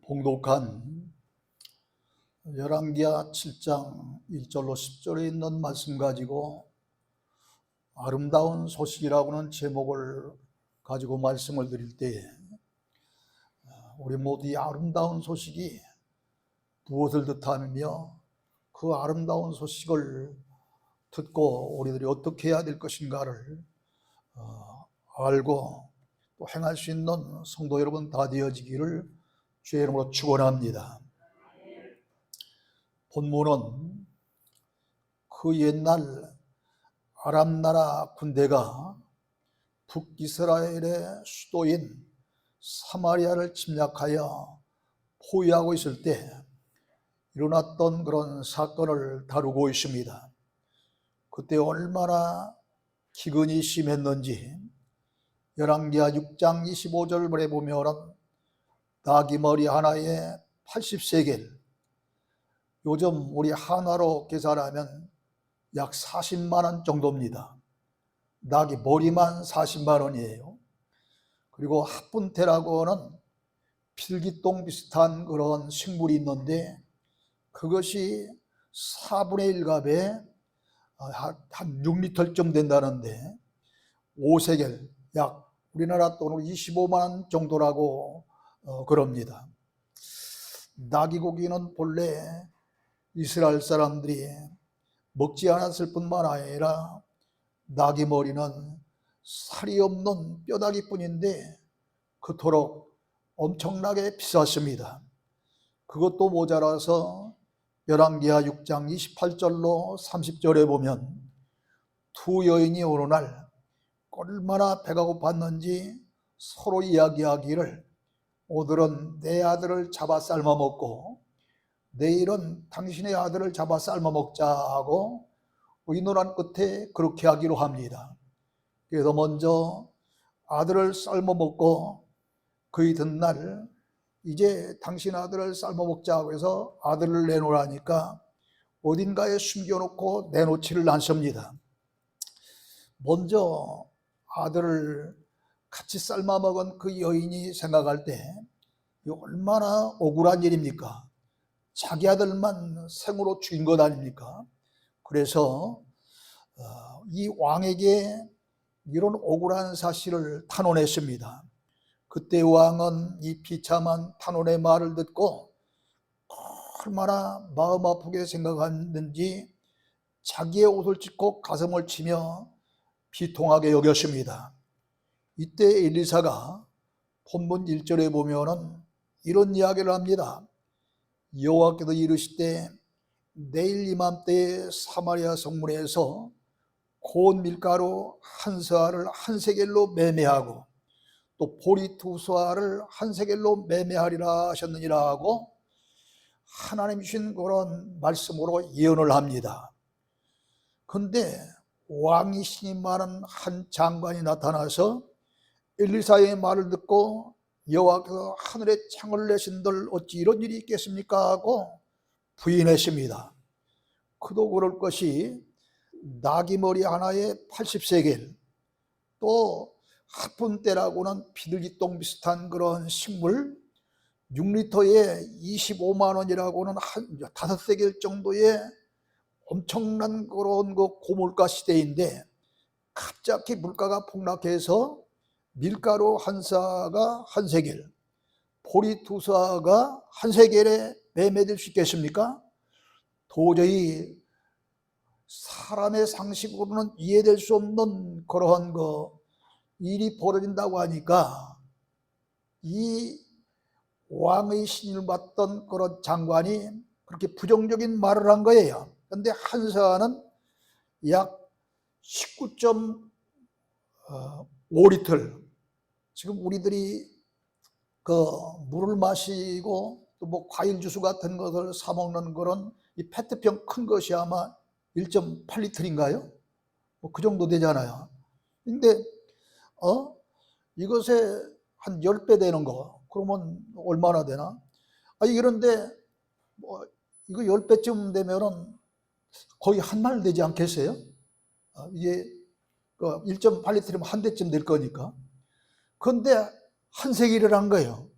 봉독한 열왕기하 7장 1절로 10절에 있는 말씀 가지고 아름다운 소식이라고는 제목을 가지고 말씀을 드릴 때에 우리 모두 이 아름다운 소식이 무엇을 뜻하며 그 아름다운 소식을 듣고 우리들이 어떻게 해야 될 것인가를 알고 또 행할 수 있는 성도 여러분 다 되어지기를 주의 이름으로 축원합니다. 본문은 그 옛날 아람 나라 군대가 북이스라엘의 수도인 사마리아를 침략하여 포위하고 있을 때 일어났던 그런 사건을 다루고 있습니다. 그때 얼마나 기근이 심했는지 열왕기하 6장 25절에 보면 나귀 머리 하나에 80세겔, 요즘 우리 한화로 계산하면 약 40만 원 정도입니다. 나귀 머리만 40만 원이에요. 그리고 합분태라고는 필기똥 비슷한 그런 식물이 있는데 그것이 4분의 1값에 한 6리터쯤 된다는데 5세겔, 약 우리나라 돈으로 25만 원 정도라고 그럽니다. 나귀 고기는 본래 이스라엘 사람들이 먹지 않았을 뿐만 아니라 나귀 머리는 살이 없는 뼈다귀뿐인데 그토록 엄청나게 비쌌습니다. 그것도 모자라서 열왕기하 6장 28절로 30절에 보면 두 여인이 어느 날 얼마나 배가 고팠는지 서로 이야기하기를 오늘은 내 아들을 잡아 삶아 먹고 내일은 당신의 아들을 잡아 삶아 먹자 하고 의논한 끝에 그렇게 하기로 합니다. 그래서 먼저 아들을 삶아 먹고 그 이튿날 이제 당신 아들을 삶아 먹자고 해서 아들을 내놓으라니까 어딘가에 숨겨놓고 내놓지를 않습니다. 먼저 아들을 같이 삶아 먹은 그 여인이 생각할 때 얼마나 억울한 일입니까? 자기 아들만 생으로 죽인 것 아닙니까? 그래서 이 왕에게 이런 억울한 사실을 탄원했습니다. 그때 왕은 이 비참한 탄원의 말을 듣고 얼마나 마음 아프게 생각했는지 자기의 옷을 찢고 가슴을 치며 비통하게 여겼습니다. 이때 엘리사가 본문 1절에 보면은 이런 이야기를 합니다. 여호와께서 이르시되 내일 이맘때에 사마리아 성문에서 고운 밀가루 한 서아를 한 세겔로 매매하고 또 보리 두 서아를 한 세겔로 매매하리라 하셨느니라 하고 하나님 주신 그런 말씀으로 예언을 합니다. 그런데 왕이 신임 많은 한 장관이 나타나서 엘리사의 말을 듣고 여호와께서 하늘에 창을 내신들 어찌 이런 일이 있겠습니까 하고 부인했습니다. 그도 그럴 것이 나귀 머리 하나에 80세겔, 또 합분대라고는 비둘기똥 비슷한 그런 식물 6리터에 25만 원이라고는 한 5세겔 정도의 엄청난 그런 그 고물가 시대인데 갑자기 물가가 폭락해서 밀가루 한 사가 한 세겔, 보리 두 사가 한 세겔에 매매될 수 있겠습니까? 도저히 사람의 상식으로는 이해될 수 없는 그러한 일이 벌어진다고 하니까 이 왕의 신임을 받던 그런 장관이 그렇게 부정적인 말을 한 거예요. 그런데 한 사는 약 19.5리터, 지금 우리들이 물을 마시고 또 뭐 과일 주스 같은 것을 사 먹는 그런 이 페트병 큰 것이 아마 1.8리터인가요? 뭐 그 정도 되잖아요. 근데 이것에 한 10배 되는 거 그러면 얼마나 되나? 그런데 뭐 이거 10배쯤 되면은 거의 한 말 되지 않겠어요? 이게 1.8리터면 한 대쯤 될 거니까. 그런데 한 세겔을 한 거예요.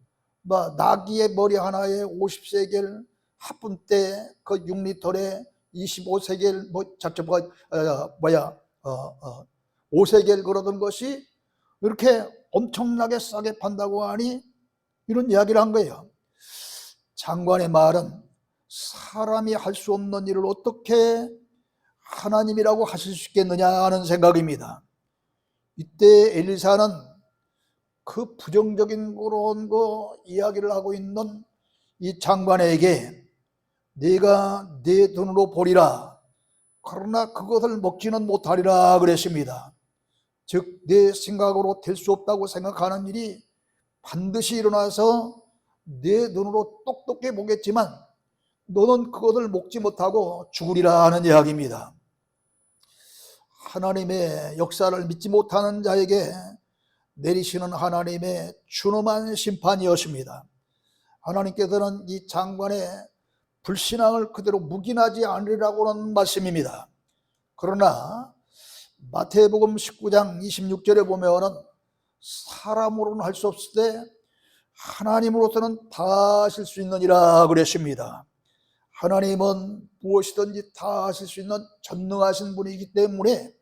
나귀의 머리 하나에 50세겔, 합분 때 그 6리터에 25세겔, 5세겔 그러던 것이 이렇게 엄청나게 싸게 판다고 하니 이런 이야기를 한 거예요. 장관의 말은 사람이 할 수 없는 일을 어떻게 하나님이라고 하실 수 있겠느냐 하는 생각입니다. 이때 엘리사는 그 부정적인 그런 이야기를 하고 있는 이 장관에게 네가 네 눈으로 보리라, 그러나 그것을 먹지는 못하리라 그랬습니다. 즉 내 생각으로 될 수 없다고 생각하는 일이 반드시 일어나서 내 눈으로 똑똑히 보겠지만 너는 그것을 먹지 못하고 죽으리라 하는 이야기입니다. 하나님의 역사를 믿지 못하는 자에게 내리시는 하나님의 준엄한 심판이었습니다. 하나님께서는 이 장관의 불신앙을 그대로 묵인하지 않으리라고 하는 말씀입니다. 그러나 마태복음 19장 26절에 보면은 사람으로는 할 수 없을 때 하나님으로서는 다 하실 수 있느니라 그랬습니다. 하나님은 무엇이든지 다 하실 수 있는 전능하신 분이기 때문에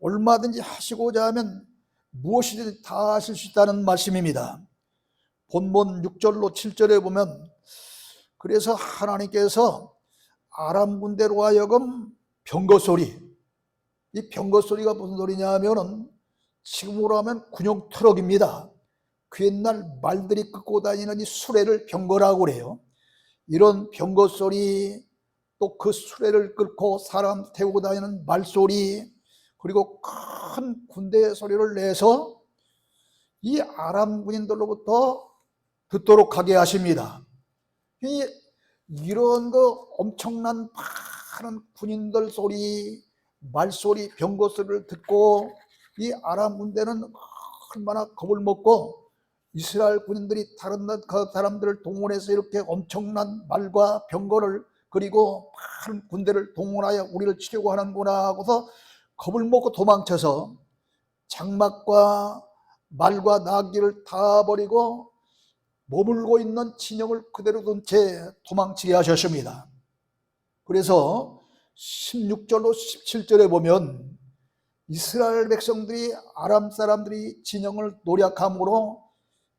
얼마든지 하시고자 하면 무엇이든지 다 하실 수 있다는 말씀입니다. 본문 6절로 7절에 보면 그래서 하나님께서 아람 군대로 하여금 병거소리, 이 병거소리가 무슨 소리냐 하면은 지금으로 하면 군용 트럭입니다. 그 옛날 말들이 끌고 다니는 이 수레를 병거라고 그래요. 이런 병거소리, 또 그 수레를 끌고 사람 태우고 다니는 말소리, 그리고 큰 군대 소리를 내서 이 아람 군인들로부터 듣도록 하게 하십니다. 이런 엄청난 많은 군인들 소리, 말소리, 병거소리를 듣고 이 아람 군대는 얼마나 겁을 먹고 이스라엘 군인들이 다른 그 사람들을 동원해서 이렇게 엄청난 말과 병거를 그리고 많은 군대를 동원하여 우리를 치려고 하는구나 하고서 겁을 먹고 도망쳐서 장막과 말과 나귀를 다 버리고 머물고 있는 진영을 그대로 둔 채 도망치게 하셨습니다. 그래서 16절로 17절에 보면 이스라엘 백성들이 아람 사람들이 진영을 노략함으로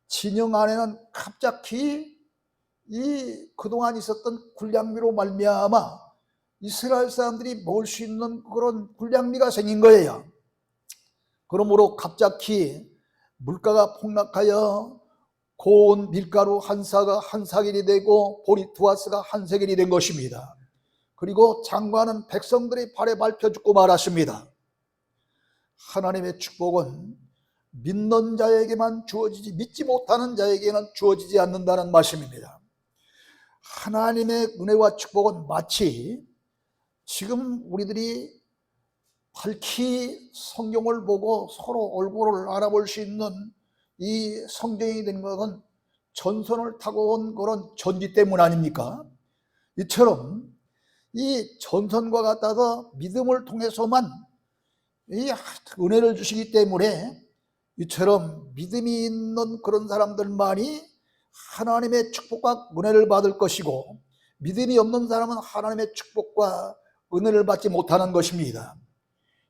진영 안에는 갑자기 이 그동안 있었던 군량미로 말미암아 이스라엘 사람들이 먹을 수 있는 그런 군량미가 생긴 거예요. 그러므로 갑자기 물가가 폭락하여 고운 밀가루 한 사가 한 사겔이 되고 보리 두 아스가 한 세겔이 된 것입니다. 그리고 장관은 백성들의 발에 밟혀 죽고 말았습니다. 하나님의 축복은 믿는 자에게만 주어지지 믿지 못하는 자에게는 주어지지 않는다는 말씀입니다. 하나님의 은혜와 축복은 마치 지금 우리들이 밝히 성경을 보고 서로 얼굴을 알아볼 수 있는 이 성경이 된 것은 전선을 타고 온 그런 전기 때문 아닙니까? 이처럼 이 전선과 같아서 믿음을 통해서만 이 은혜를 주시기 때문에 이처럼 믿음이 있는 그런 사람들만이 하나님의 축복과 은혜를 받을 것이고 믿음이 없는 사람은 하나님의 축복과 은혜를 받지 못하는 것입니다.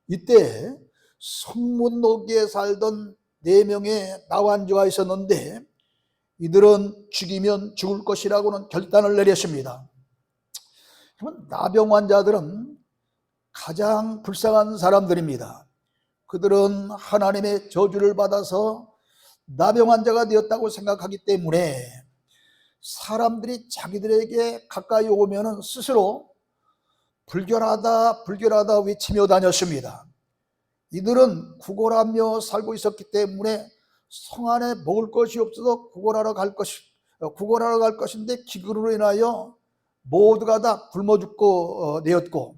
이때 성문노기에 살던 4명의 나환주가 있었는데 이들은 죽이면 죽을 것이라고는 결단을 내렸습니다. 나병 환자들은 가장 불쌍한 사람들입니다. 그들은 하나님의 저주를 받아서 나병 환자가 되었다고 생각하기 때문에 사람들이 자기들에게 가까이 오면 스스로 불결하다 불결하다 외치며 다녔습니다. 이들은 구걸하며 살고 있었기 때문에 성 안에 먹을 것이 없어서 구걸하러 갈 것인데 기근으로 인하여 모두가 다 굶어 죽고 되었고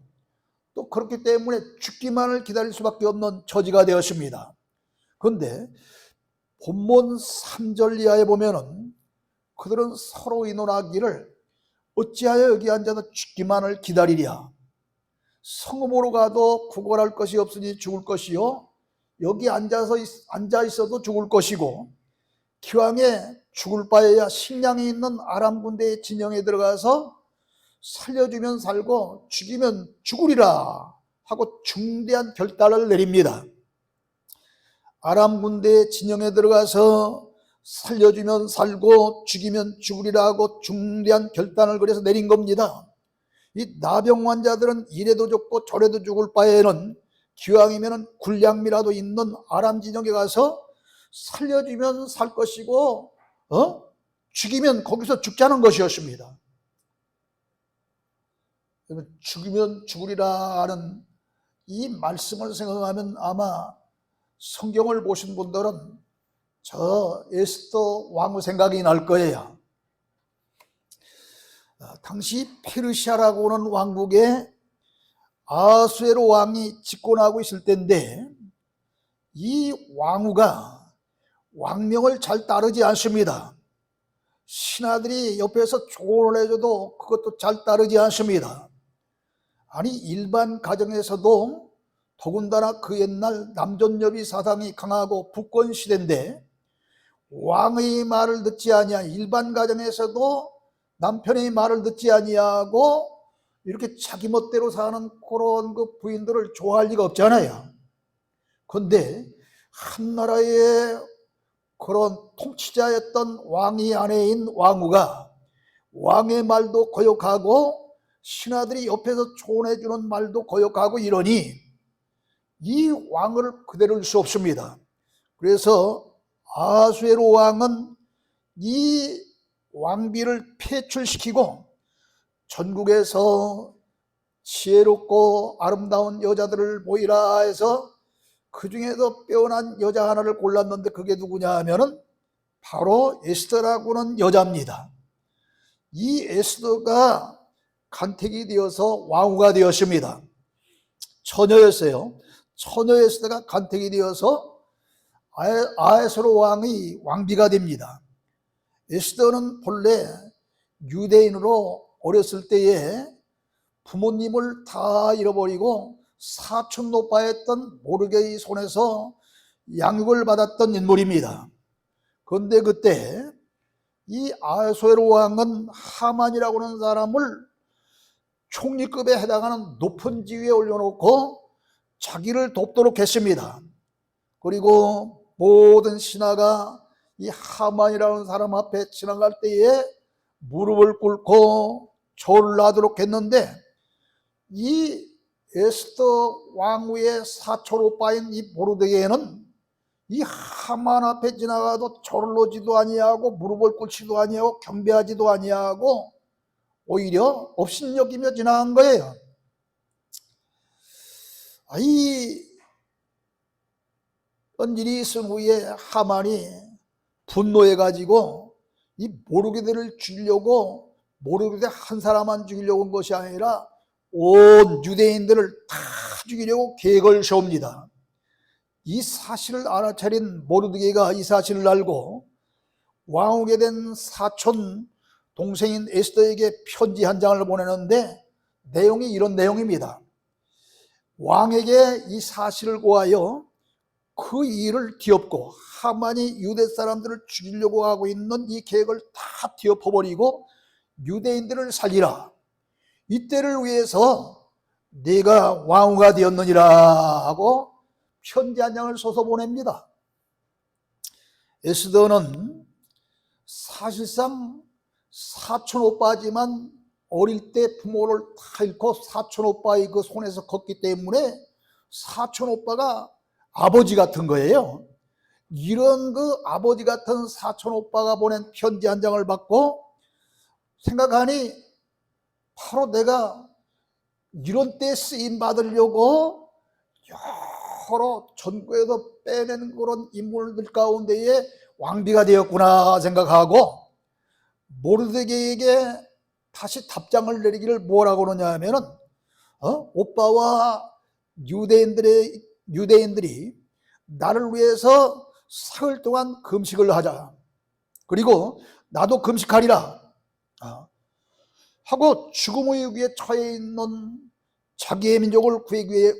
또 그렇기 때문에 죽기만을 기다릴 수밖에 없는 처지가 되었습니다. 그런데 본문 3절 이하에 보면은 그들은 서로 의논하기를 어찌하여 여기 앉아서 죽기만을 기다리랴. 성읍으로 가도 구걸할 것이 없으니 죽을 것이요 여기 앉아 있어도 죽을 것이고 기왕에 죽을 바에야 식량이 있는 아람 군대의 진영에 들어가서 살려주면 살고 죽이면 죽으리라 하고 중대한 결단을 내립니다. 아람 군대의 진영에 들어가서 살려주면 살고 죽이면 죽으리라 하고 중대한 결단을 그래서 내린 겁니다. 이 나병 환자들은 이래도 죽고 저래도 죽을 바에는 기왕이면 군량미라도 있는 아람 진영에 가서 살려주면 살 것이고 죽이면 거기서 죽자는 것이었습니다. 죽이면 죽으리라 하는 이 말씀을 생각하면 아마 성경을 보신 분들은 저 에스더 왕후 생각이 날 거예요. 당시 페르시아라고 하는 왕국에 아수에로 왕이 집권하고 있을 때인데 이 왕후가 왕명을 잘 따르지 않습니다. 신하들이 옆에서 조언을 해줘도 그것도 잘 따르지 않습니다. 아니 일반 가정에서도 더군다나 그 옛날 남존여비 사상이 강하고 북권 시대인데 왕의 말을 듣지 아니한 일반 가정에서도 남편의 말을 듣지 아니하고 이렇게 자기 멋대로 사는 그런 그 부인들을 좋아할 리가 없잖아요. 그런데 한 나라의 그런 통치자였던 왕의 아내인 왕후가 왕의 말도 거역하고 신하들이 옆에서 조언해주는 말도 거역하고 이러니 이 왕을 그대로 둘 수 없습니다. 그래서 아수에로 왕은 이 왕비를 폐출시키고 전국에서 지혜롭고 아름다운 여자들을 모이라 해서 그 중에서 빼어난 여자 하나를 골랐는데 그게 누구냐 하면은 바로 에스더라고는 여자입니다. 이 에스더가 간택이 되어서 왕후가 되었습니다. 처녀였어요. 처녀 에스더가 간택이 되어서 아에스로 왕의 왕비가 됩니다. 에스더는 본래 유대인으로 어렸을 때에 부모님을 다 잃어버리고 사촌 노파였던 모르게의 손에서 양육을 받았던 인물입니다. 그런데 그때 이 아하수에로 왕은 하만이라고 하는 사람을 총리급에 해당하는 높은 지위에 올려놓고 자기를 돕도록 했습니다. 그리고 모든 신하가 이 하만이라는 사람 앞에 지나갈 때에 무릎을 꿇고 절을 하도록 했는데 이 에스더 왕후의 사촌 오빠인 이 모르드게는 이 하만 앞에 지나가도 절을 하지도 아니하고 무릎을 꿇지도 아니하고 경배하지도 아니하고 오히려 업신여기며 지나간 거예요. 이런 일이 있은 후에 하만이 분노해가지고 이 모르게들을 죽이려고 모르게들 한 사람만 죽이려고 한 것이 아니라 온 유대인들을 다 죽이려고 계획을 세웁니다. 이 사실을 알아차린 모르드게가 이 사실을 알고 왕후게 된 사촌 동생인 에스더에게 편지 한 장을 보내는데 내용이 이런 내용입니다. 왕에게 이 사실을 고하여 그 일을 뒤엎고 하만이 유대 사람들을 죽이려고 하고 있는 이 계획을 다 뒤엎어버리고 유대인들을 살리라. 이때를 위해서 네가 왕후가 되었느니라 하고 편지 한 장을 써서 보냅니다. 에스더는 사실상 사촌 오빠지만 어릴 때 부모를 다 잃고 사촌 오빠의 그 손에서 컸기 때문에 사촌 오빠가 아버지 같은 거예요. 이런 그 아버지 같은 사촌 오빠가 보낸 편지 한 장을 받고 생각하니 바로 내가 이런 때 쓰임 받으려고 여러 전국에서 빼낸 그런 인물들 가운데에 왕비가 되었구나 생각하고 모르드게에게 다시 답장을 내리기를 뭐라고 그러냐 하면은 오빠와 유대인들이 나를 위해서 사흘 동안 금식을 하자. 그리고 나도 금식하리라 하고 죽음의 위기에 처해 있는 자기의 민족을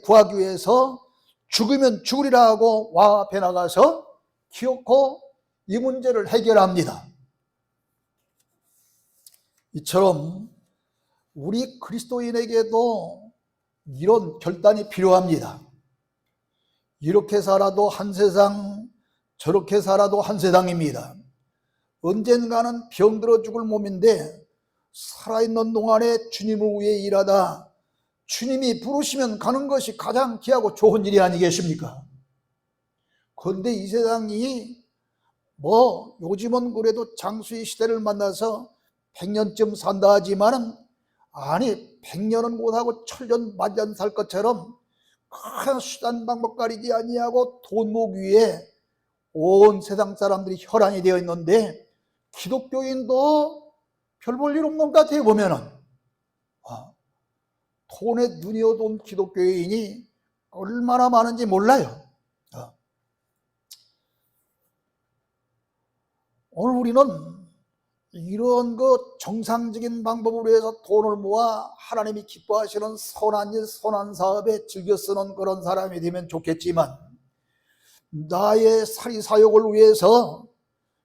구하기 위해서 죽으면 죽으리라 하고 왕 앞에 나가서 기어코 이 문제를 해결합니다. 이처럼 우리 그리스도인에게도 이런 결단이 필요합니다. 이렇게 살아도 한 세상, 저렇게 살아도 한 세상입니다. 언젠가는 병들어 죽을 몸인데 살아있는 동안에 주님을 위해 일하다 주님이 부르시면 가는 것이 가장 귀하고 좋은 일이 아니겠습니까? 그런데 이 세상이 요즘은 그래도 장수의 시대를 만나서 100년쯤 산다 하지만은 아니 100년은 못하고 천년 만년 살 것처럼 큰 수단 방법 가리지 아니하고 돈목 위에 온 세상 사람들이 혈안이 되어 있는데 기독교인도 별 볼 일 없는 것 같아요. 보면은 돈에 눈이 어두운 기독교인이 얼마나 많은지 몰라요. 오늘 우리는 이런 정상적인 방법으로 해서 돈을 모아 하나님이 기뻐하시는 선한 일, 선한 사업에 즐겨 쓰는 그런 사람이 되면 좋겠지만 나의 사리사욕을 위해서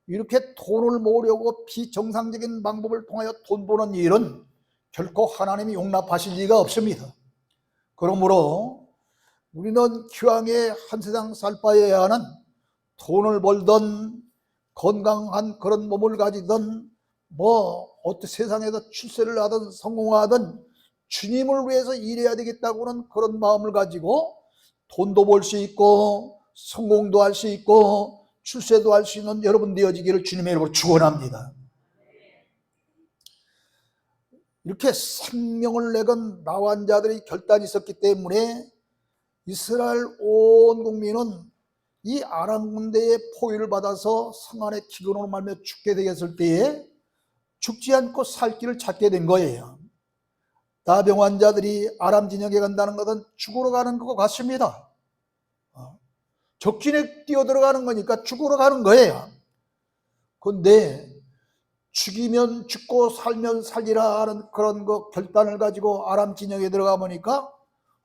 이렇게 돈을 모으려고 비정상적인 방법을 통하여 돈 버는 일은 결코 하나님이 용납하실 리가 없습니다. 그러므로 우리는 기왕에 한 세상 살 바에야는 돈을 벌던 건강한 그런 몸을 가지던 어떤 세상에서 출세를 하든 성공하든 주님을 위해서 일해야 되겠다고는 그런 마음을 가지고 돈도 벌 수 있고 성공도 할 수 있고 출세도 할 수 있는 여러분 되어지기를 주님의 이름으로 축원합니다. 이렇게 생명을 내건 나환 자들의 결단이 있었기 때문에 이스라엘 온 국민은 이 아람 군대의 포위를 받아서 성 안에 기근으로 말며 죽게 되었을 때에 죽지 않고 살 길을 찾게 된 거예요. 나병 환자들이 아람 진영에 간다는 것은 죽으러 가는 것 같습니다. 적진에 뛰어들어가는 거니까 죽으러 가는 거예요. 그런데 죽이면 죽고 살면 살리라 하는 그런 결단을 가지고 아람 진영에 들어가 보니까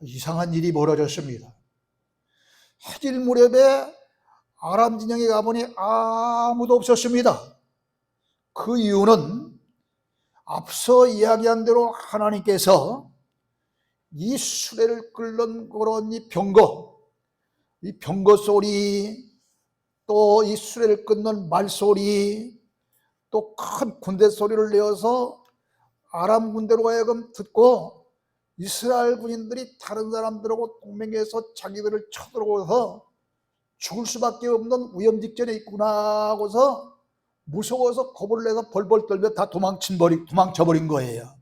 이상한 일이 벌어졌습니다. 해질 무렵에 아람 진영에 가보니 아무도 없었습니다. 그 이유는 앞서 이야기한 대로 하나님께서 이 수레를 끓는 그런 이 병거 소리, 또 이 수레를 끓는 말소리, 또 큰 군대 소리를 내어서 아람 군대로 하여금 듣고 이스라엘 군인들이 다른 사람들하고 동맹해서 자기들을 쳐들어오서 죽을 수밖에 없는 위험직전에 있구나 하고서 무서워서 겁을 내서 벌벌 떨며 다 도망쳐버린 거예요.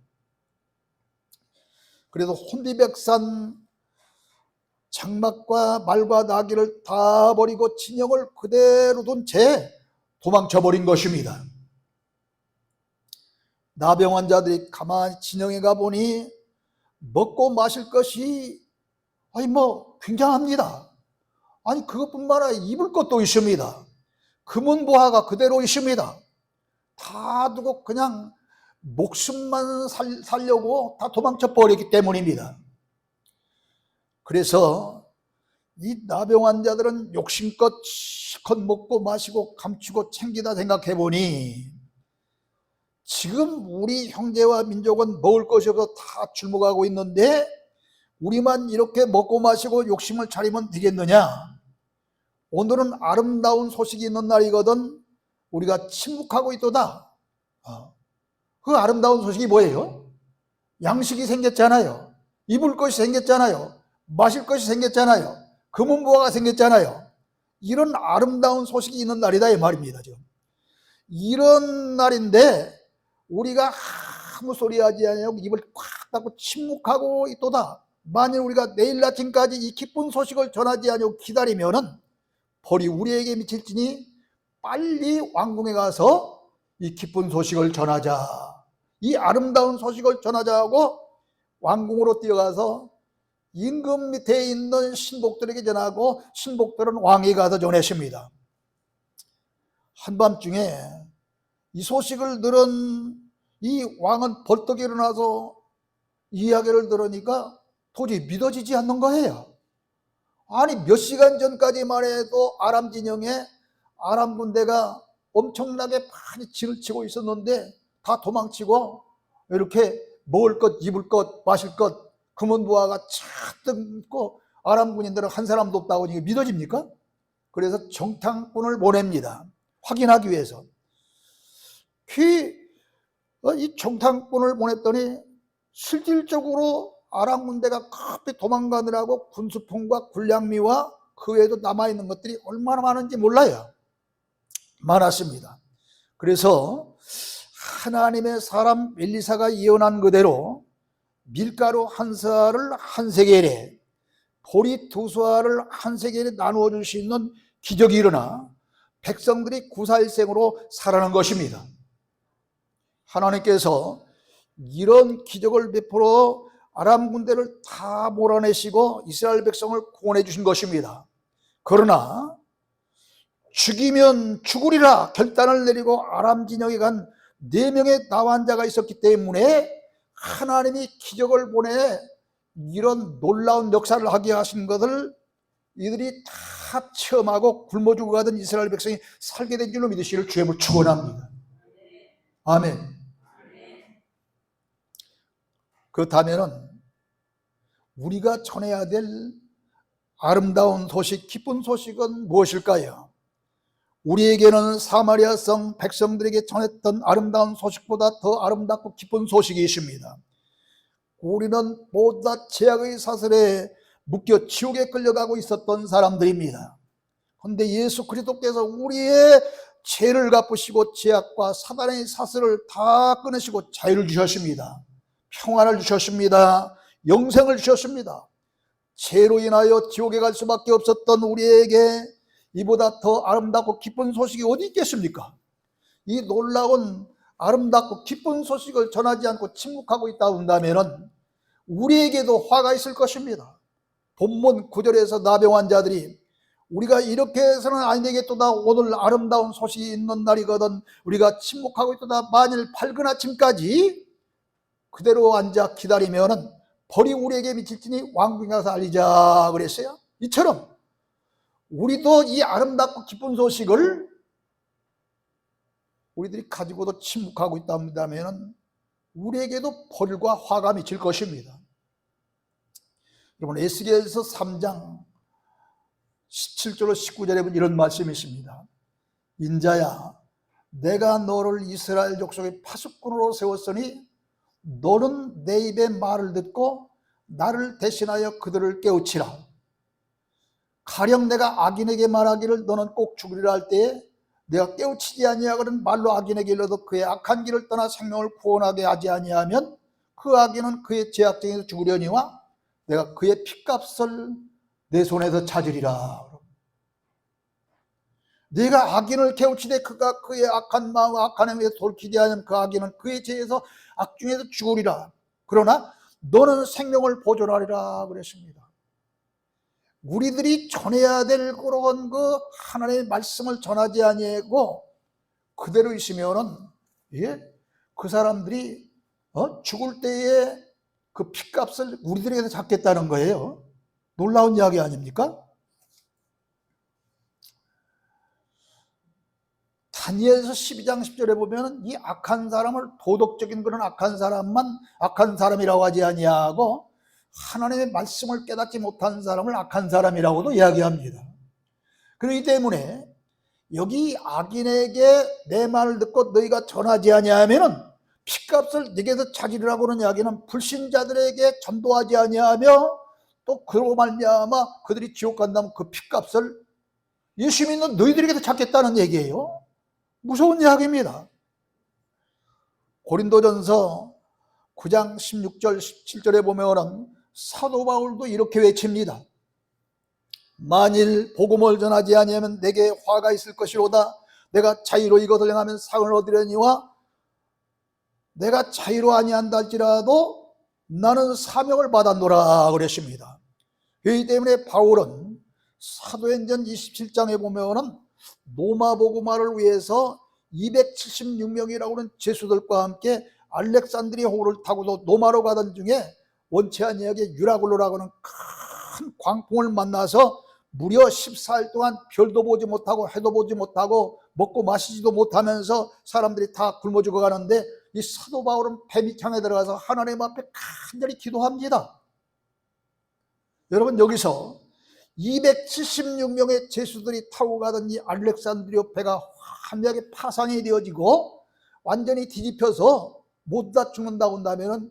그래서 혼비백산 장막과 말과 나귀를 다 버리고 진영을 그대로 둔 채 도망쳐버린 것입니다. 나병 환자들이 가만히 진영에 가보니 먹고 마실 것이 굉장합니다. 아니 그것뿐만 아니라 입을 것도 있습니다. 금은보화가 그대로 있습니다. 다 두고 그냥 목숨만 살려고 다 도망쳐 버렸기 때문입니다. 그래서 이 나병 환자들은 욕심껏 실컷 먹고 마시고 감추고 챙기다 생각해 보니 지금 우리 형제와 민족은 먹을 것이 없어 다 줄먹하고 있는데 우리만 이렇게 먹고 마시고 욕심을 차리면 되겠느냐? 오늘은 아름다운 소식이 있는 날이거든 우리가 침묵하고 있도다. 그 아름다운 소식이 뭐예요? 양식이 생겼잖아요. 입을 것이 생겼잖아요. 마실 것이 생겼잖아요. 금은보화가 생겼잖아요. 이런 아름다운 소식이 있는 날이다 이 말입니다. 지금 이런 날인데 우리가 아무 소리 하지 않냐고 입을 꽉 닫고 침묵하고 있도다. 만일 우리가 내일 아침까지 이 기쁜 소식을 전하지 않냐고 기다리면은 벌이 우리에게 미칠지니 빨리 왕궁에 가서 이 기쁜 소식을 전하자, 이 아름다운 소식을 전하자 하고 왕궁으로 뛰어가서 임금 밑에 있는 신복들에게 전하고 신복들은 왕에게 가서 전했습니다. 한밤중에 이 소식을 들은 이 왕은 벌떡 일어나서 이야기를 들으니까 도저히 믿어지지 않는 거예요. 아니 몇 시간 전까지만 해도 아람 진영에 아람 군대가 엄청나게 많이 진을 치고 있었는데 다 도망치고 이렇게 먹을 것, 입을 것, 마실 것, 금은 부하가 잔뜩 있고 아람 군인들은 한 사람도 없다고 이게 믿어집니까? 그래서 정탐꾼을 보냅니다. 확인하기 위해서. 이 정탐꾼을 보냈더니 실질적으로 아람 군대가 급히 도망가느라고 군수품과 군량미와 그 외에도 남아있는 것들이 얼마나 많은지 몰라요. 많았습니다. 그래서 하나님의 사람 엘리사가 예언한 그대로 밀가루 한 사를 한 세겔에, 보리 두 사를 한 세겔에 나누어 줄 수 있는 기적이 일어나 백성들이 구사일생으로 살아난 것입니다. 하나님께서 이런 기적을 베풀어 아람 군대를 다 몰아내시고 이스라엘 백성을 구원해 주신 것입니다. 그러나 죽이면 죽으리라 결단을 내리고 아람 진영에 간 4명의 나환자가 있었기 때문에 하나님이 기적을 보내 이런 놀라운 역사를 하게 하신 것을 이들이 다 체험하고 굶어 죽어가던 이스라엘 백성이 살게 된 줄로 믿으시기를 주님을 축원합니다. 아멘. 그렇다면 우리가 전해야 될 아름다운 소식, 기쁜 소식은 무엇일까요? 우리에게는 사마리아 성 백성들에게 전했던 아름다운 소식보다 더 아름답고 기쁜 소식이 있습니다. 우리는 모두 죄악의 사슬에 묶여 지옥에 끌려가고 있었던 사람들입니다. 그런데 예수 그리스도께서 우리의 죄를 갚으시고 죄악과 사단의 사슬을 다 끊으시고 자유를 주셨습니다. 평안을 주셨습니다. 영생을 주셨습니다. 죄로 인하여 지옥에 갈 수밖에 없었던 우리에게 이보다 더 아름답고 기쁜 소식이 어디 있겠습니까? 이 놀라운 아름답고 기쁜 소식을 전하지 않고 침묵하고 있다 한다면 우리에게도 화가 있을 것입니다. 본문 9절에서 나병 환자들이 우리가 이렇게 해서는 안 되겠도다, 오늘 아름다운 소식이 있는 날이거든 우리가 침묵하고 있도다, 만일 밝은 아침까지 그대로 앉아 기다리면은 벌이 우리에게 미칠지니 왕궁에 가서 알리자 그랬어요. 이처럼 우리도 이 아름답고 기쁜 소식을 우리들이 가지고도 침묵하고 있다 한다면 우리에게도 벌과 화가 미칠 것입니다. 여러분, 에스겔서 3장 17절로 19절에 보면 이런 말씀이 있습니다. 인자야, 내가 너를 이스라엘 족속의 파수꾼으로 세웠으니 너는 내 입의 말을 듣고 나를 대신하여 그들을 깨우치라. 가령 내가 악인에게 말하기를 너는 꼭 죽으리라 할 때에 내가 깨우치지 아니하거든 말로 악인에게 일러도 그의 악한 길을 떠나 생명을 구원하게 하지 아니하면 그 악인은 그의 죄악쟁이에서 죽으려니와 내가 그의 핏값을 내 손에서 찾으리라. 네가 악인을 깨우치되 그가 그의 악한 마음 악한 행위에 돌이키지 않으면 그 악인은 그의 죄에서 악중에서 죽으리라. 그러나 너는 생명을 보존하리라 그랬습니다. 우리들이 전해야 될 그런 그 하나님의 말씀을 전하지 아니하고 그대로 있으면은 그 사람들이 죽을 때에 그 핏값을 우리들에게서 잡겠다는 거예요. 놀라운 이야기 아닙니까? 다니엘서 12장 10절에 보면 이 악한 사람을 도덕적인 그런 악한 사람만 악한 사람이라고 하지 아니하고 하나님의 말씀을 깨닫지 못한 사람을 악한 사람이라고도 이야기합니다. 그렇기 때문에 여기 악인에게 내 말을 듣고 너희가 전하지 아니하면 핏값을 네게서 찾으리라고 하는 이야기는 불신자들에게 전도하지 아니하며 또 그로 말미암아 그들이 지옥 간다면 그 핏값을 예수 믿는 너희들에게서 찾겠다는 얘기예요. 무서운 이야기입니다. 고린도전서 9장 16절 17절에 보면 사도 바울도 이렇게 외칩니다. 만일 복음을 전하지 아니하면 내게 화가 있을 것이로다. 내가 자유로 이것을 행하면 상을 얻으려니와 내가 자유로 아니한다 할지라도 나는 사명을 받았노라 그랬습니다. 그렇기 때문에 바울은 사도행전 27장에 보면은 로마 복음화를 위해서 276명이라고 하는 제수들과 함께 알렉산드리아 호를 타고도 로마로 가던 중에 원치 아니하게 유라굴로라고 하는 큰 광풍을 만나서 무려 14일 동안 별도 보지 못하고 해도 보지 못하고 먹고 마시지도 못하면서 사람들이 다 굶어 죽어가는데 이 사도 바울은 뱀이창에 들어가서 하나님 앞에 간절히 기도합니다. 여러분, 여기서 276명의 제수들이 타고 가던 이 알렉산드리아 배가 완벽하게 파상이 되어지고 완전히 뒤집혀서 모두 다 죽는다고 한다면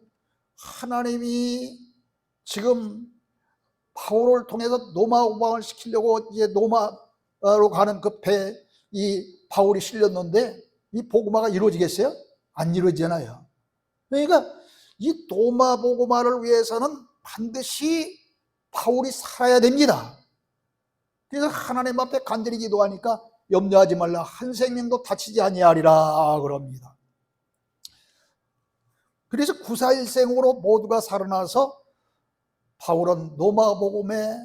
하나님이 지금 바울을 통해서 노마 우방을 시키려고 이제 노마로 가는 그 배에 이 바울이 실렸는데 이 복음화가 이루어지겠어요? 안 이루어지잖아요. 그러니까 이 도마 복음화를 위해서는 반드시 바울이 살아야 됩니다. 그래서 하나님 앞에 간절히 기도하니까 염려하지 말라, 한 생명도 다치지 아니하리라 그럽니다. 그래서 구사일생으로 모두가 살아나서 바울은 노마 복음에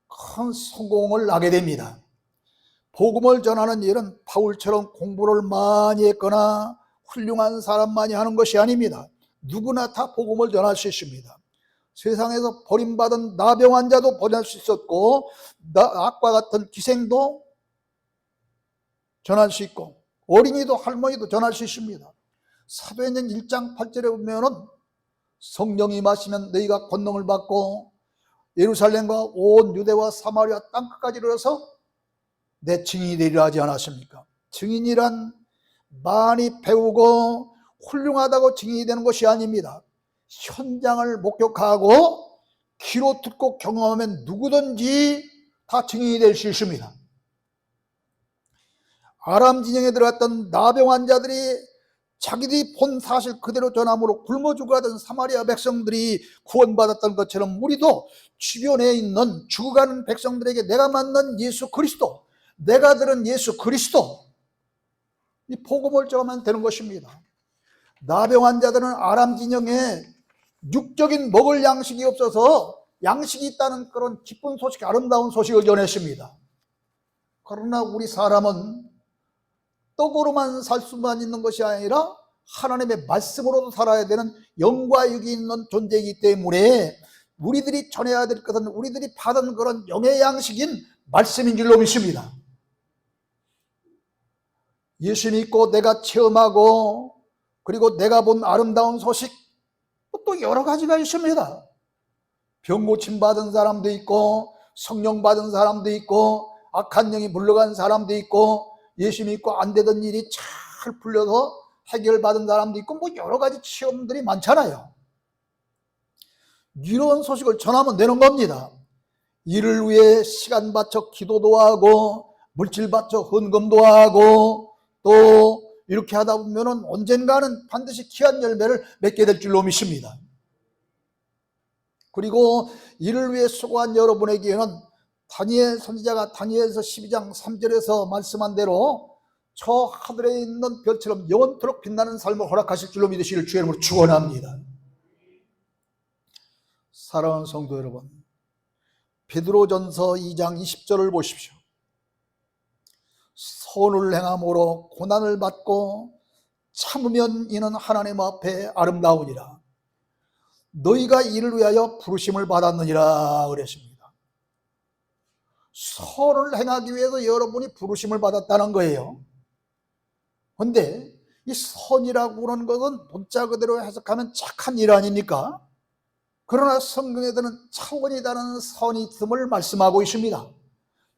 큰 성공을 하게 됩니다. 복음을 전하는 일은 바울처럼 공부를 많이 했거나 훌륭한 사람만이 하는 것이 아닙니다. 누구나 다 복음을 전할 수 있습니다. 세상에서 버림받은 나병 환자도 전할 수 있었고 악과 같은 기생도 전할 수 있고 어린이도 할머니도 전할 수 있습니다. 사도행전 1장 8절에 보면은 성령이 임하시면 너희가 권능을 받고 예루살렘과 온 유대와 사마리아 땅끝까지 이르러서 내 증인이 되리라 하지 않았습니까? 증인이란 많이 배우고 훌륭하다고 증인이 되는 것이 아닙니다. 현장을 목격하고 귀로 듣고 경험하면 누구든지 다 증인이 될 수 있습니다. 아람 진영에 들어갔던 나병 환자들이 자기들이 본 사실 그대로 전함으로 굶어 죽어가던 사마리아 백성들이 구원받았던 것처럼 우리도 주변에 있는 죽어가는 백성들에게 내가 만난 예수 그리스도, 내가 들은 예수 그리스도, 이 복음을 전하면 되는 것입니다. 나병 환자들은 아람 진영에 육적인 먹을 양식이 없어서 양식이 있다는 그런 기쁜 소식, 아름다운 소식을 전했습니다. 그러나 우리 사람은 떡으로만 살 수만 있는 것이 아니라 하나님의 말씀으로도 살아야 되는 영과 육이 있는 존재이기 때문에 우리들이 전해야 될 것은 우리들이 받은 그런 영의 양식인 말씀인 줄로 믿습니다. 예수 믿고 내가 체험하고 그리고 내가 본 아름다운 소식 또 여러 가지가 있습니다. 병 고침 받은 사람도 있고 성령 받은 사람도 있고 악한 영이 물러간 사람도 있고 예수 믿고 안 되던 일이 잘 풀려서 해결받은 사람도 있고 뭐 여러 가지 체험들이 많잖아요. 이런 소식을 전하면 되는 겁니다. 이를 위해 시간 바쳐 기도도 하고 물질 바쳐 헌금도 하고 또 이렇게 하다 보면은 언젠가는 반드시 귀한 열매를 맺게 될 줄로 믿습니다. 그리고 이를 위해 수고한 여러분에게는 다니엘 선지자가 다니엘서 12장 3절에서 말씀한 대로 저 하늘에 있는 별처럼 영원토록 빛나는 삶을 허락하실 줄로 믿으시기를 주의 이름으로 축원합니다. 사랑하는 성도 여러분, 베드로전서 2장 20절을 보십시오. 선을 행함으로 고난을 받고 참으면 이는 하나님 앞에 아름다우니라. 너희가 이를 위하여 부르심을 받았느니라 그랬습니다. 선을 행하기 위해서 여러분이 부르심을 받았다는 거예요. 그런데 이 선이라고 하는 것은 문자 그대로 해석하면 착한 일 아닙니까? 그러나 성경에 드는 차원이 다른 선이 있음을 말씀하고 있습니다.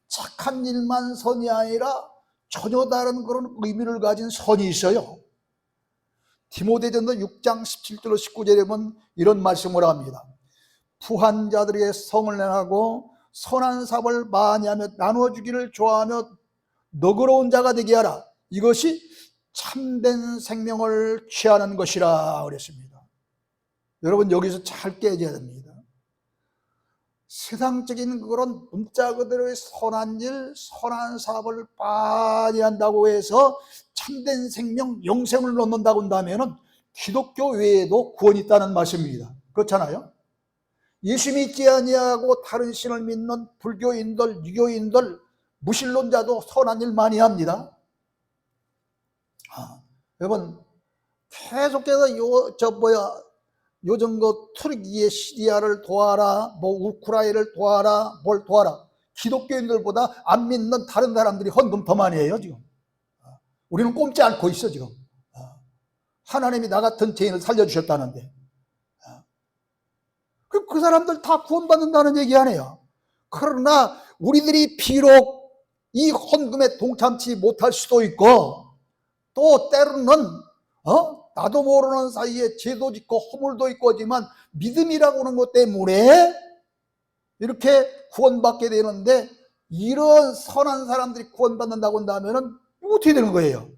착한 일만 선이 아니라 전혀 다른 그런 의미를 가진 선이 있어요. 디모데전서 6장 17절로 19절에 보면 이런 말씀을 합니다. 부한 자들에게 성을 행하고 선한 삽을 많이 하며 나누어주기를 좋아하며 너그러운 자가 되게 하라. 이것이 참된 생명을 취하는 것이라 그랬습니다. 여러분 여기서 잘 깨져야 됩니다. 세상적인 그런 문자 그대로의 선한 일, 선한 사업을 많이 한다고 해서 참된 생명, 영생을 얻는다고 한다면 기독교 외에도 구원이 있다는 말씀입니다. 그렇잖아요? 예수 믿지 아니하고 다른 신을 믿는 불교인들, 유교인들, 무신론자도 선한 일 많이 합니다. 여러분 계속해서 요즘 그 투르기의 시리아를 도와라, 뭐 우크라이나를 도와라, 뭘 도와라. 기독교인들보다 안 믿는 다른 사람들이 헌금 더 많이 해요 지금. 우리는 꼼지 않고 있어 지금. 하나님이 나 같은 죄인을 살려주셨다는데. 그 사람들 다 구원받는다는 얘기 아니에요. 그러나 우리들이 비록 이 헌금에 동참치 못할 수도 있고, 또 때로는 나도 모르는 사이에 죄도 짓고 허물도 있고 하지만 믿음이라고 하는 것 때문에 이렇게 구원받게 되는데, 이런 선한 사람들이 구원받는다고 한다면 어떻게 되는 거예요?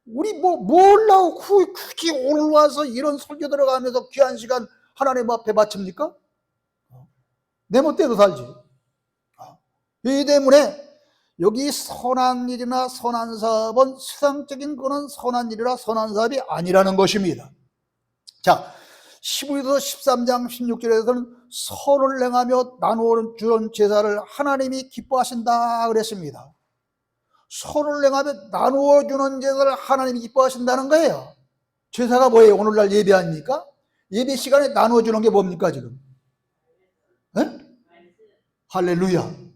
우리 뭘라고 굳이 오늘 와서 이런 설교 들어가면서 귀한 시간 하나님 앞에 바칩니까? 내 멋대로 살지. 이 때문에 여기 선한 일이나 선한 사업은 세상적인 거는 선한 일이라 선한 사업이 아니라는 것입니다. 자, 15에서 13장 16절에서는 선을 행하며 나누어 주는 제사를 하나님이 기뻐하신다 그랬습니다. 선을 행하며 나누어 주는 제사를 하나님이 기뻐하신다는 거예요. 제사가 뭐예요? 오늘날 예배 아닙니까? 예배 시간에 나누어 주는 게 뭡니까 지금? 네? 할렐루야.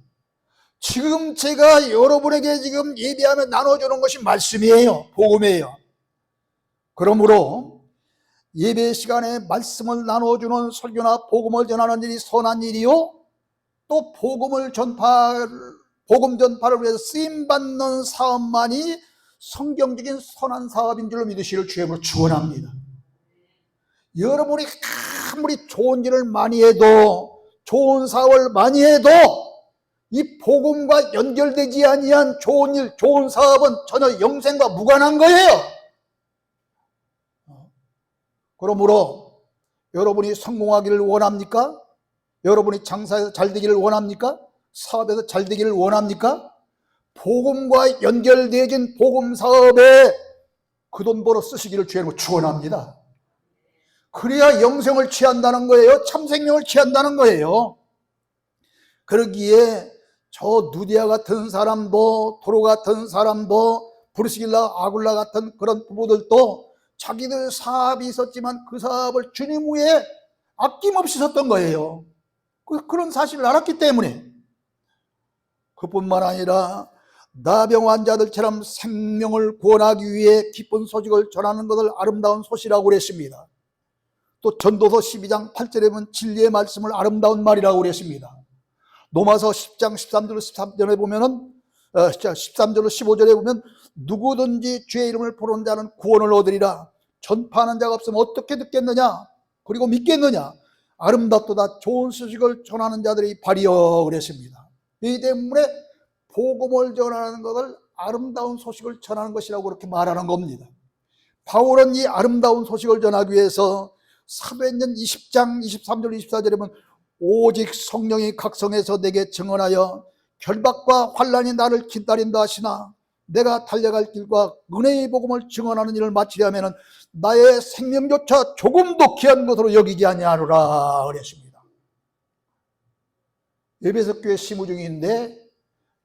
지금 제가 여러분에게 지금 예배하며 나눠주는 것이 말씀이에요. 복음이에요. 그러므로 예배 시간에 말씀을 나눠주는 설교나 복음을 전하는 일이 선한 일이요, 또 복음 전파를 위해서 쓰임받는 사업만이 성경적인 선한 사업인 줄로 믿으시기를 주님으로 축원합니다. 여러분이 아무리 좋은 일을 많이 해도, 좋은 사업을 많이 해도 이 복음과 연결되지 아니한 좋은 일, 좋은 사업은 전혀 영생과 무관한 거예요. 그러므로 여러분이 성공하기를 원합니까? 여러분이 장사에서 잘 되기를 원합니까? 사업에서 잘 되기를 원합니까? 복음과 연결되어진 복음 사업에 그 돈 벌어 쓰시기를 주님으로 축원합니다. 그래야 영생을 취한다는 거예요. 참생명을 취한다는 거예요. 그러기에 저 누디아 같은 사람도, 도로 같은 사람도, 브루스길라, 아굴라 같은 그런 부부들도 자기들 사업이 있었지만 그 사업을 주님 위에 아낌없이 썼던 거예요. 그런 사실을 알았기 때문에. 그뿐만 아니라 나병 환자들처럼 생명을 구원하기 위해 기쁜 소식을 전하는 것을 아름다운 소식이라고 그랬습니다. 또 전도서 12장 8절에 보면 진리의 말씀을 아름다운 말이라고 그랬습니다. 로마서 10장 13절 13절에 보면은 13절로 15절에 보면 누구든지 주의 이름을 부르는 자는 구원을 얻으리라. 전파하는 자가 없으면 어떻게 듣겠느냐? 그리고 믿겠느냐? 아름답도다 좋은 소식을 전하는 자들이 발이여 그랬습니다. 이 때문에 복음을 전하는 것을 아름다운 소식을 전하는 것이라고 그렇게 말하는 겁니다. 바울은 이 아름다운 소식을 전하기 위해서 사도행전 20장 23절 24절에 보면 오직 성령이 각성해서 내게 증언하여 결박과 환난이 나를 기다린다 하시나 내가 달려갈 길과 은혜의 복음을 증언하는 일을 마치려면 나의 생명조차 조금도 귀한 것으로 여기지 아니하노라 그랬습니다. 에베소 교회 시무 중인데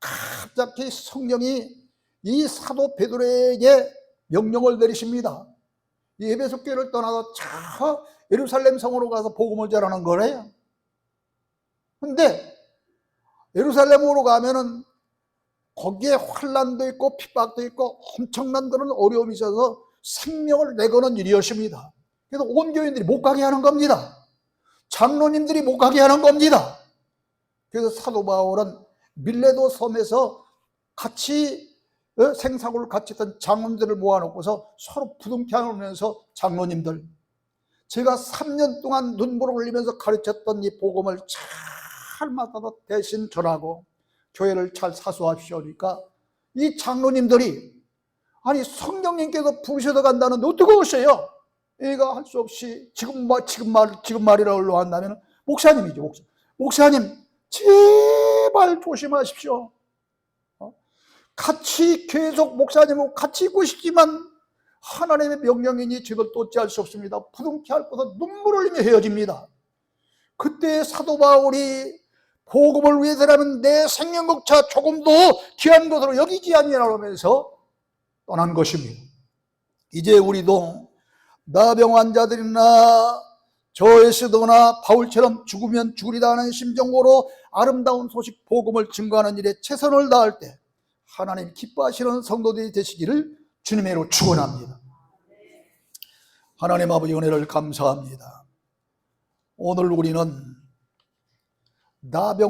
갑자기 성령이 이 사도 베드로에게 명령을 내리십니다. 이 에베소 교회를 떠나서 저 예루살렘 성으로 가서 복음을 전하는 거래요. 근데 예루살렘으로 가면은 거기에 환난도 있고 핍박도 있고 엄청난 그런 어려움이 있어서 생명을 내거는 일이었습니다. 그래서 온 교인들이 못 가게 하는 겁니다. 장로님들이 못 가게 하는 겁니다. 그래서 사도 바울은 밀레도 섬에서 같이 생사고를 같이 했던 장로님들을 모아놓고서 서로 부둥켜 안으면서 장로님들, 제가 3년 동안 눈물을 흘리면서 가르쳤던 이 복음을 잘 맡아서 대신 전하고 교회를 잘 사수하십시오. 그러니까 이 장로님들이 아니 성령님께서 부르셔서 간다는데 어떻게 오셔요? 얘가 할 수 없이 지금 말이라고 한다면 목사님이죠. 목사님 제발 조심하십시오. 같이 계속 목사님하고 같이 있고 싶지만 하나님의 명령이니 저걸 또 어찌할 수 없습니다. 부둥켜 안고서 눈물을 흘리며 헤어집니다. 그때 사도 바울이 복음을 위해서라면 내 생명국차 조금도 귀한 것으로 여기지 아니하라 하면서 떠난 것입니다. 이제 우리도 나병 환자들이나 저 에스더나 바울처럼 죽으면 죽으리다 하는 심정으로 아름다운 소식 복음을 증거하는 일에 최선을 다할 때 하나님 기뻐하시는 성도들이 되시기를 주님의 이름으로 축원합니다. 하나님 아버지 은혜를 감사합니다. 오늘 우리는 나병